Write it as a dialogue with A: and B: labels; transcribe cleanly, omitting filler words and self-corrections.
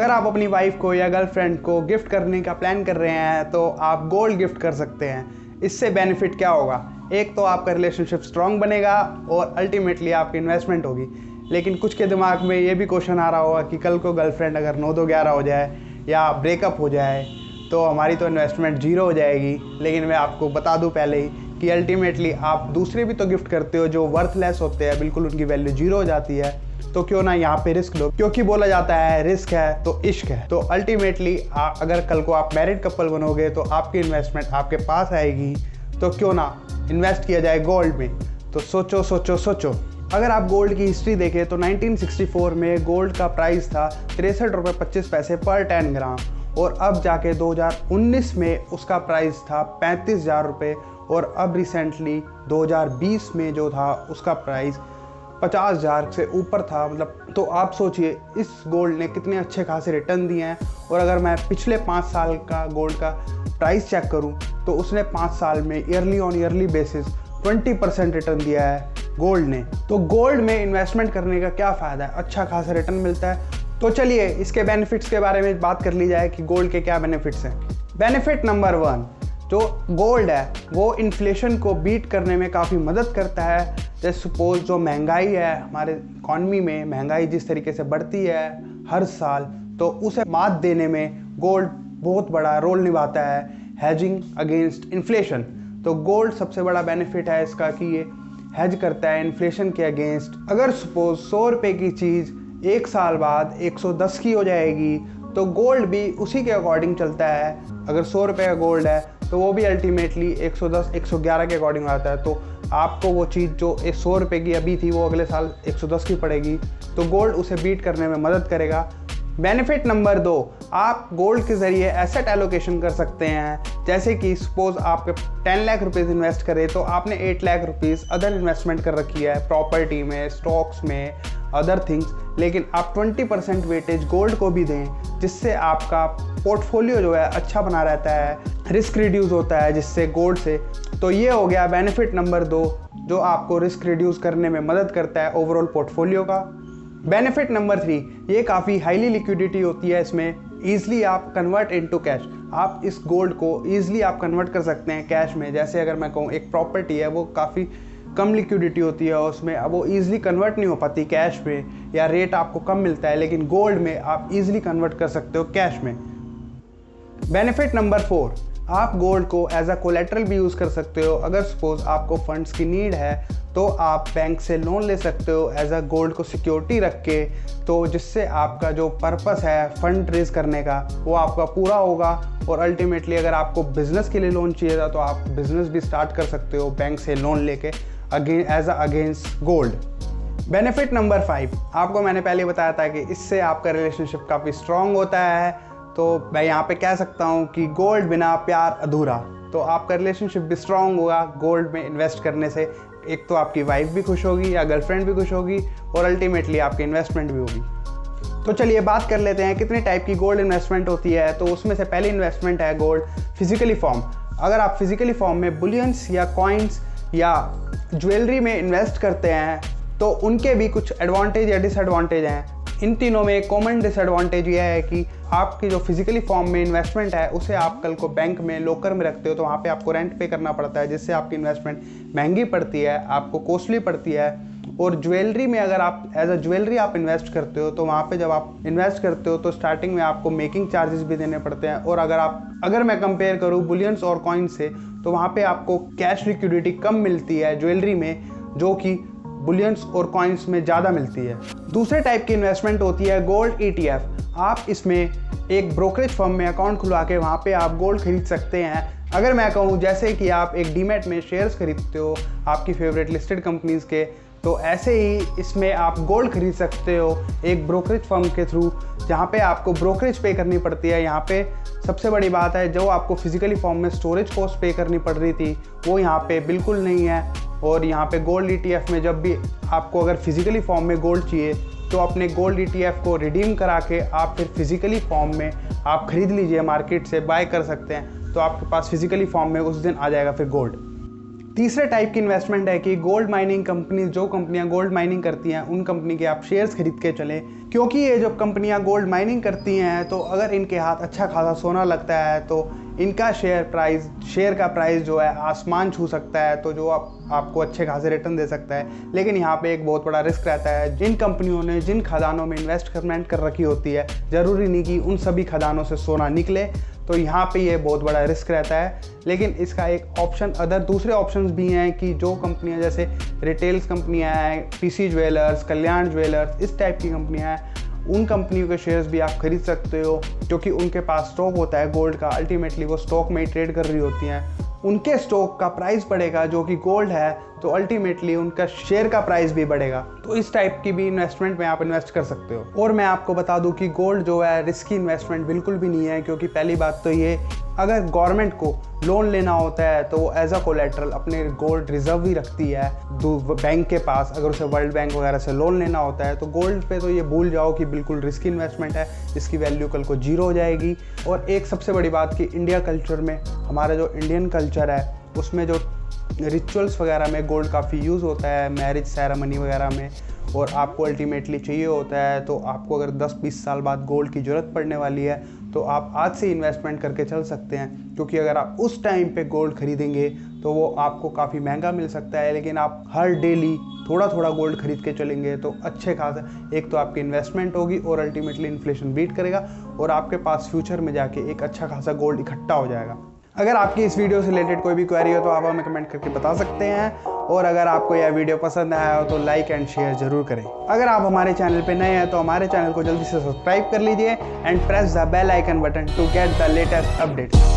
A: अगर आप अपनी वाइफ को या गर्लफ्रेंड को गिफ्ट करने का प्लान कर रहे हैं तो आप गोल्ड गिफ्ट कर सकते हैं। इससे बेनिफिट क्या होगा? एक तो आपका रिलेशनशिप स्ट्रांग बनेगा और अल्टीमेटली आपकी इन्वेस्टमेंट होगी। लेकिन कुछ के दिमाग में ये भी क्वेश्चन आ रहा होगा कि कल को गर्लफ्रेंड अगर 9-2-11 हो जाए या ब्रेकअप हो जाए तो हमारी तो इन्वेस्टमेंट जीरो हो जाएगी। लेकिन मैं आपको बता दूं पहले ही कि अल्टीमेटली आप दूसरे भी तो गिफ्ट करते हो जो वर्थलेस होते हैं, बिल्कुल उनकी वैल्यू जीरो हो जाती है। तो क्यों ना यहाँ पे रिस्क लो, क्योंकि बोला जाता है रिस्क है तो इश्क है। तो अल्टीमेटली अगर कल को आप मैरिड कपल बनोगे तो आपकी इन्वेस्टमेंट आपके पास आएगी। तो क्यों ना इन्वेस्ट किया जाए गोल्ड में। तो सोचो सोचो सोचो। अगर आप गोल्ड की हिस्ट्री देखें तो 1964 में गोल्ड का प्राइस था 63 रुपये 25 पैसे पर 10 ग्राम और अब जाके 2019 में उसका प्राइस था 35,000 रुपये और अब रिसेंटली 2020 में जो था उसका प्राइस 50,000 से ऊपर था। मतलब तो आप सोचिए इस गोल्ड ने कितने अच्छे खासे रिटर्न दिए हैं। और अगर मैं पिछले 5 साल का गोल्ड का प्राइस चेक करूं तो उसने 5 साल में yearly on yearly basis 20% return दिया है गोल्ड ने। तो गोल्ड में इन्वेस्टमेंट करने का क्या फ़ायदा है? अच्छा खासा रिटर्न मिलता है। तो चलिए इसके बेनिफिट्स के बारे में बात कर ली जाए कि गोल्ड के क्या बेनिफिट्स हैं। बेनिफिट नंबर 1, जो गोल्ड है वो इन्फ्लेशन को बीट करने में काफ़ी मदद करता है। जैसे सपोज जो महंगाई है हमारे इकॉनमी में, महंगाई जिस तरीके से बढ़ती है हर साल, तो उसे मात देने में गोल्ड बहुत बड़ा रोल निभाता है, हेजिंग अगेंस्ट इन्फ्लेशन। तो गोल्ड सबसे बड़ा बेनिफिट है इसका कि ये हेज करता है इन्फ्लेशन के अगेंस्ट। अगर सपोज 100 रुपये की चीज़ 1 साल बाद 110 की हो जाएगी तो गोल्ड भी उसी के अकॉर्डिंग चलता है। अगर 100 रुपये का गोल्ड है तो वो भी अल्टीमेटली 110-111 के अकॉर्डिंग आता है। तो आपको वो चीज़ जो 100 रुपये की अभी थी वो अगले साल 110 की पड़ेगी। तो गोल्ड उसे बीट करने में मदद करेगा। बेनिफिट नंबर 2, आप गोल्ड के ज़रिए एसेट एलोकेशन कर सकते हैं। जैसे कि सपोज आपके 10 लाख रुपीज़ इन्वेस्ट करें तो आपने 8 लाख रुपीज़ अदर इन्वेस्टमेंट कर रखी है, प्रॉपर्टी में, स्टॉक्स में, अदर थिंग्स। लेकिन आप 20% वेटेज गोल्ड को भी दें जिससे आपका पोर्टफोलियो जो है अच्छा बना रहता है, रिस्क रिड्यूस होता है जिससे गोल्ड से। तो ये हो गया बेनिफिट नंबर 2 जो आपको रिस्क रिड्यूस करने में मदद करता है ओवरऑल पोर्टफोलियो का। बेनिफिट नंबर 3, ये काफ़ी हाईली लिक्विडिटी होती है इसमें। ईजिली आप कन्वर्ट इनटू कैश, आप इस गोल्ड को ईजिली आप कन्वर्ट कर सकते हैं कैश में। जैसे अगर मैं कहूँ एक प्रॉपर्टी है वो काफ़ी कम लिक्विडिटी होती है उसमें, अब वो ईजिली कन्वर्ट नहीं हो पाती कैश में या रेट आपको कम मिलता है, लेकिन गोल्ड में आप ईजिली कन्वर्ट कर सकते हो कैश में। बेनिफिट नंबर 4, आप गोल्ड को एज अ कोलेट्रल भी यूज़ कर सकते हो। अगर सपोज आपको फंड्स की नीड है तो आप बैंक से लोन ले सकते हो एज अ गोल्ड को सिक्योरिटी रख के, तो जिससे आपका जो पर्पस है फंड रेज करने का वो आपका पूरा होगा। और अल्टीमेटली अगर आपको बिज़नेस के लिए लोन चाहिए था तो आप बिज़नेस भी स्टार्ट कर सकते हो बैंक से लोन लेके as against gold. Benefit number 5, आपको मैंने पहले बताया था कि इससे आपका रिलेशनशिप काफ़ी स्ट्रांग होता है। तो मैं यहाँ पे कह सकता हूँ कि गोल्ड बिना प्यार अधूरा। तो आपका रिलेशनशिप भी स्ट्रांग होगा गोल्ड में इन्वेस्ट करने से। एक तो आपकी वाइफ भी खुश होगी या गर्लफ्रेंड भी खुश होगी और अल्टीमेटली आपकी इन्वेस्टमेंट भी होगी। तो चलिए बात कर लेते हैं कितने टाइप की गोल्ड इन्वेस्टमेंट होती है। तो उसमें से पहली इन्वेस्टमेंट है गोल्ड फिजिकली फॉर्म। अगर आप फिजिकली फॉर्म में बुलियंस या कॉइन्स या ज्वेलरी में इन्वेस्ट करते हैं तो उनके भी कुछ एडवांटेज या डिसएडवांटेज हैं। इन तीनों में कॉमन डिसएडवांटेज यह है कि आपकी जो फिजिकली फॉर्म में इन्वेस्टमेंट है उसे आप कल को बैंक में लॉकर में रखते हो तो वहाँ पे आपको रेंट पे करना पड़ता है, जिससे आपकी इन्वेस्टमेंट महंगी पड़ती है, आपको कॉस्टली पड़ती है। और ज्वेलरी में अगर आप एज अ ज्वेलरी आप इन्वेस्ट करते हो तो वहाँ पे जब आप इन्वेस्ट करते हो तो स्टार्टिंग में आपको मेकिंग चार्जेस भी देने पड़ते हैं। और अगर मैं कंपेयर करूँ बुलियंस और कॉइन से तो वहाँ पे आपको कैश लिक्विडिटी कम मिलती है ज्वेलरी में, जो कि बुलियंस और कॉइन्स में ज़्यादा मिलती है। दूसरे टाइप की इन्वेस्टमेंट होती है गोल्ड ETF। आप इसमें एक ब्रोकरेज फर्म में अकाउंट खुलवा के वहाँ पे आप गोल्ड खरीद सकते हैं। अगर मैं कहूँ जैसे कि आप एक डीमैट में शेयर्स खरीदते हो आपकी फेवरेट लिस्टेड कंपनीज़ के, तो ऐसे ही इसमें आप गोल्ड खरीद सकते हो एक ब्रोकरेज फर्म के थ्रू, जहाँ पे आपको ब्रोकरेज पे करनी पड़ती है। यहाँ पे सबसे बड़ी बात है जो आपको फिजिकली फॉर्म में स्टोरेज कॉस्ट पे करनी पड़ रही थी वो यहाँ पे बिल्कुल नहीं है। और यहाँ पे गोल्ड ETF में जब भी आपको अगर फिजिकली फॉर्म में गोल्ड चाहिए तो अपने गोल्ड ETF को रिडीम करा के आप फिर फिजिकली फॉर्म में आप खरीद लीजिए, मार्केट से बाय कर सकते हैं। तो आपके पास फिजिकली फॉर्म में उस दिन आ जाएगा फिर गोल्ड। तीसरे टाइप की इन्वेस्टमेंट है कि गोल्ड माइनिंग कंपनी, जो कंपनियां गोल्ड माइनिंग करती हैं उन कंपनी के आप शेयर्स खरीद के चलें, क्योंकि ये जो कंपनियां गोल्ड माइनिंग करती हैं तो अगर इनके हाथ अच्छा खासा सोना लगता है तो इनका शेयर का प्राइस जो है आसमान छू सकता है, तो जो आपको अच्छे खासे रिटर्न दे सकता है। लेकिन यहाँ पे एक बहुत बड़ा रिस्क रहता है। जिन कंपनियों ने जिन खदानों में इन्वेस्टमेंट कर रखी होती है, ज़रूरी नहीं कि उन सभी खदानों से सोना निकले, तो यहाँ पे ये बहुत बड़ा रिस्क रहता है। लेकिन इसका एक ऑप्शन, दूसरे ऑप्शंस भी हैं कि जो कंपनियाँ जैसे रिटेल्स कंपनियाँ हैं, पीसी ज्वेलर्स, कल्याण ज्वेलर्स, इस टाइप की कंपनियाँ हैं, उन कंपनियों के शेयर्स भी आप खरीद सकते हो, क्योंकि उनके पास स्टॉक होता है गोल्ड का। अल्टीमेटली वो स्टॉक में ही ट्रेड कर रही होती हैं। उनके स्टॉक का प्राइस बढ़ेगा जो कि गोल्ड है, तो अल्टीमेटली उनका शेयर का प्राइस भी बढ़ेगा। तो इस टाइप की भी इन्वेस्टमेंट में आप इन्वेस्ट कर सकते हो। और मैं आपको बता दूं कि गोल्ड जो है रिस्की इन्वेस्टमेंट बिल्कुल भी नहीं है, क्योंकि पहली बात तो ये, अगर गवर्नमेंट को लोन लेना होता है तो वो एज अ कोलेट्रल अपने गोल्ड रिजर्व ही रखती है बैंक के पास। अगर उसे वर्ल्ड बैंक वगैरह से लोन लेना होता है तो गोल्ड पे तो ये भूल जाओ कि बिल्कुल रिस्की इन्वेस्टमेंट है, इसकी वैल्यू कल को जीरो हो जाएगी। और एक सबसे बड़ी बात कि इंडिया कल्चर में, हमारा जो इंडियन कल्चर है उसमें जो रिचुअल्स वगैरह में गोल्ड काफ़ी यूज़ होता है, मैरिज सेरेमनी वगैरह में, और आपको अल्टीमेटली चाहिए होता है। तो आपको अगर 10-20 साल बाद गोल्ड की ज़रूरत पड़ने वाली है तो आप आज से इन्वेस्टमेंट करके चल सकते हैं, क्योंकि अगर आप उस टाइम पे गोल्ड खरीदेंगे तो वो आपको काफ़ी महंगा मिल सकता है। लेकिन आप हर डेली थोड़ा थोड़ा गोल्ड खरीद के चलेंगे तो अच्छे खासा, एक तो आपकी इन्वेस्टमेंट होगी और अल्टीमेटली इन्फ्लेशन बीट करेगा, और आपके पास फ्यूचर में जाके एक अच्छा खासा गोल्ड इकट्ठा हो जाएगा। अगर आपकी इस वीडियो से रिलेटेड कोई भी क्वेरी हो तो आप हमें कमेंट करके बता सकते हैं, और अगर आपको यह वीडियो पसंद आया हो तो लाइक एंड शेयर जरूर करें। अगर आप हमारे चैनल पे नए हैं तो हमारे चैनल को जल्दी से सब्सक्राइब कर लीजिए and press the bell icon button to get the latest updates.